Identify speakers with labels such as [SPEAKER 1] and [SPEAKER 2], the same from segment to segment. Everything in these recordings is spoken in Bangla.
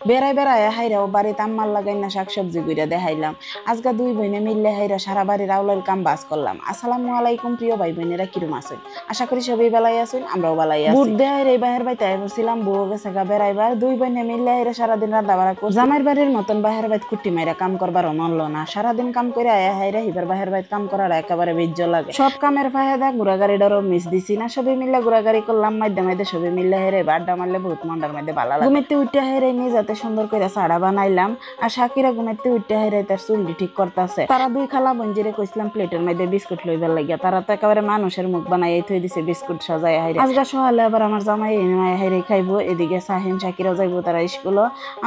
[SPEAKER 1] বেড়াই বেড়ায় হাইরাও বাড়িতে আম্মার লাগাই না শাকসবজি গুইরা দেখাইলাম। আজকে দুই বোনে মিললে হাইরা সারা বাড়ির আউলাইল কাম বাস করলাম। আসসালামু আলাইকুম প্রিয় ভাই বোনেরা, কিরম আছেন? আশা করি সবাই ভালাই আছেন, আমরাও ভালাই আছি। বুট দেয় এই বাহের বাড়িতে আইছিলাম, বউ গেছে গা বেড়াইবার। দুই বোনে মিললে হাইরা সারাদিন রান্না বাড়া করছে। জামাইর বাড়ির মতন বাহের বাড়িতে কুটি মাইরা কাম করবার মনলো না। সারাদিন কাম করে আয়া হাইরা হিবার বাহের বাড়িতে কাম করার একেবারে বেজ্জ লাগে। সব কামের ফায়দা ঘোরাগাড়িটারও মিস দিছি না। সবাই মিললে ঘোরাগাড়ি করলাম, মাধ্যে মাধ্যে সবাই মিললে হেরে আড্ডা মারলে বহুত মন্ডার মধ্যে ভালো লাগে। ঘুমিতে উঠে হেরে নিয়ে যাতে সুন্দর করে সাড়া বানাইলাম। আর সাকিরা ঘুমিতে উঠে হেরে তার চুলটি ঠিক করতেছে। তারা দুই খালা বঞ্জিরে কইছিলাম প্লেটের মধ্যে বিস্কুট লইবার লাগিয়া। তারা তো একেবারে মানুষের মুখ বানাই থই দিছে বিস্কুট সাজাই হাইরে। আজকে সকালে আবার আমার জামাই হাইরে খাইবো। এদিকে সাহিন সাকিরাও যাইবো তারা স্কুল।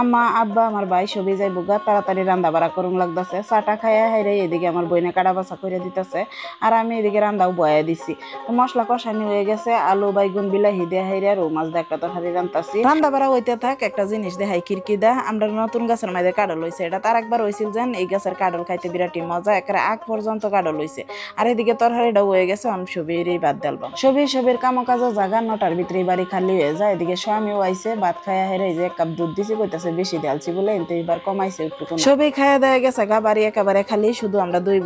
[SPEAKER 1] আম্মা আব্বা আমার ভাই সবই যাইবো গা। তাড়াতাড়ি রান্না বাড়া করুন লাগতেছে। চাটা খাইয়া হাইরে এদিকে আমার বইনে কাটা বাছা করে দিতেছে। আর আমি এদিকে রান্দাও বয়া দিছি। তো মশলা কষানি হয়ে গেছে, আলু বাইগুন বিলাহি দিয়ে হাইরে রৌ মাছ দিয়ে একটা তরকারি রান্তাছি। রান্না বাড়া হইতে থাক, একটা জিনিস দেখাই খিড়কি দা। আমরা নতুন গাছের মাঝে কাডল হইছে। এটা তার একবার হয়েছিল যেন এই গাছের কাডল খাইতে বিরাটই মজা, একেবারে আগ পর্যন্ত কাডল হইছে। আর এদিকে তরকারিটাও হয়ে গেছে, আমি সবেরই বাদ দিলাম। সবের কামো কাজও জাগা 9টার ভিতরে বাড়ি খালি হয়ে যায়। এদিকে স্বামীও আইছে, ভাত খাইয়া হেরে যে এক কাপ দুধ দিছি, কইতাছে বেশি দেলছি বলে এনতে এবার কমাইছে একটু। সবই খাইয়া দেয়া গেছে গা, বাড়ি একেবারে খালি। শুধু আমরা দুই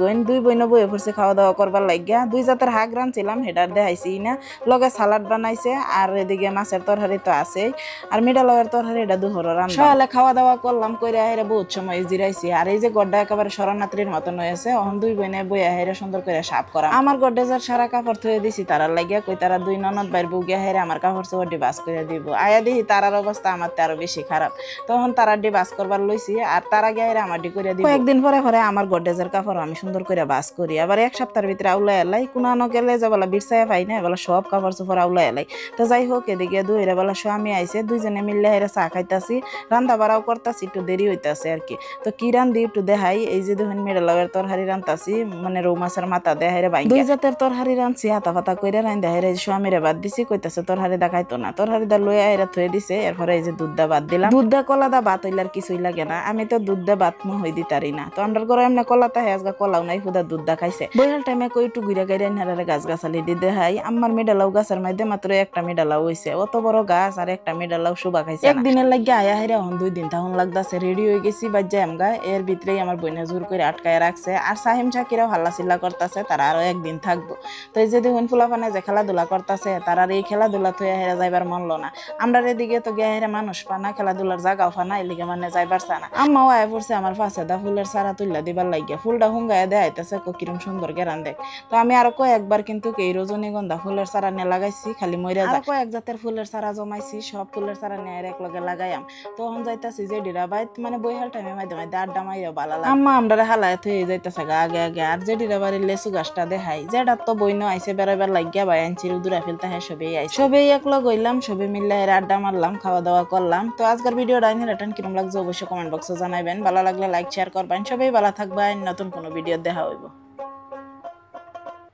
[SPEAKER 1] বোন বইয়ে পড়ছে খাওয়া দাওয়া করবার লাগিয়া। দুই জাতের হাঁক রানছিলাম, হেডার দেখাইছি না। লগে সালাড বানাইছে, আর এদিকে মাছের তরকারি তো আছেই, আর মিডালয়ের তরকারি এটা দুহর রান্না। সকালে খাওয়া দাওয়া করলাম, করে হেরে বহুত সময় জিরাইছি। আর এই যে গড্ডা একেবারে শরণাত্রীর মতন হয়েছে। অহন দুই বোনে বইয়া হেরে সুন্দর করে সাফ করা। আমার গড্ডে যার সারা কাপড় থুয়ে দিছি তারার লাগিয়া। কই তারা দুই ননদ বাইর বউ গিয়া হেরে আমার কাপড় চোপড় বাস করে দিব। আয়া দেখি তারার অবস্থা আমার তো আরো বেশি খারাপ। তখন তারা বাস করবার লইছি, আর তারা গিয়া হেরে আমার করে দিব। কয়েকদিন পরে পরে আমার গড্ডেজের কাপড় আমি সুন্দর করে বাস করি। আবার এক সপ্তাহের ভিতরে আউলা এলাই কুনানো গেলে যে বলা বিরসায় পাই না, বলা সব কাপড় চোপড় আউলা এলাই। তো যাই হোক, এদিকে দুইরে বেলা স্বামী আইছে, দুইজনে মিললে হেরে চা খাইতাছি, রান্না বাড়াও করতাছি, একটু দেরি হইতাছে আর কি। তো কি রান্ধি একটু দেখাই। এই যে দেখুন মেডালাওয়ের তরহারি রান্তাছি, মানে রৌ মাছের মাথা দেহারে বাইন। দুই জাতের তরহারি রাঁধছি, হাতা ফাতা কইরা রান্ধা হেরে স্বামীরে বাদ দিছি। কইতাছে তরহারি দা খাইতো না, তরহারি দা লইয়া হেরা থুয়ে দিছে। এরপরে এই যে দুধ দা বাদ দিলাম। দুধ দা কলা দা ভাত হইলে আর কিছুই লাগে না। আমি তো দুধ দা ভাত হই দিতারি না। তো আমরা ঘরে এমনি কলা তাহে আজকে কলাও নাই, হুদা দুধ দা খাইছে। বইহাল টাইমে কই একটু ঘুরা গাইরা হারে গাছ গাছালি দি দেখাই। আমার মেডালাও গাছের মধ্যে মাত্র একটা মেডালাও হইছে। অত বড় গাছ আর একটা মেডালাও শুবা খাইছে। একদিনের লাগে আয়া হেরা হন 2 দিন তখন লাগতাছে। রেডি হয়ে গেছি বাজ্যা আমগা। এর ভিতরেই আমার বইনে জোর করে আটকায় রাখছে। আর সাহিম সাকিরাও হাল্লা চিল্লা করতেছে, তারা আরো একদিন থাকবো। তো এই যে দেখুন ফুলাফানে যে খেলাধুলা করতেছে, তারা এই খেলাধুলা থইয়া হেরা যাইবার মনলো না। আমরা এদিকে তো গিয়া হেরা মানুষ পানা, খেলাধুলার জায়গাও ফানা, এলিগে মানে যাইবার চানা। আম্মাও আয়া পড়ছে আমার পাশে, দা ফুলের সারা তুল্লা দিবার লাগিয়া। ফুলটা হুঙ্গায় দেখাইতেছে কিরম সুন্দর গেরান দেখ। তো আমি আরো কয়েকবার কিন্তু এই রজনীগন্ধা ফুলের চারা নিয়ে লাগাইছি, খালি মইরা যায়। কয়েক জাতের ফুলের চারা জমাইছি, সব ফুলের চারা নিয়ে এক লগে লাগাইয়াম। তখন যাইতাছি যে ডিরাবাইত, মানে বইহাল টাইমে মাধ্যমে আড্ডা মাইরা ভালো লাগে। আম্মা আমরা হালায় থয়ে যাইতেছে গা আগে আগে। আর যে ডিরাবাড়ির লেচু গাছটা দেখাই, যেটা তো বইন আইসে বেড়াইবার লাগিয়া ভাই আনছিল দূরা ফেলতে, হ্যাঁ সবেই আইসে। সবেই এক লগ হইলাম, সবে মিললে আড্ডা মারলাম, খাওয়া দাওয়া করলাম। তো আজকের ভিডিওটা রিটার্ন কিরম লাগছে অবশ্যই কমেন্ট বক্সে জানাইবেন। ভালো লাগলে লাইক শেয়ার করবেন। সবাই ভালো থাকবেন, নতুন কোনো ভিডিও দেখা হইব।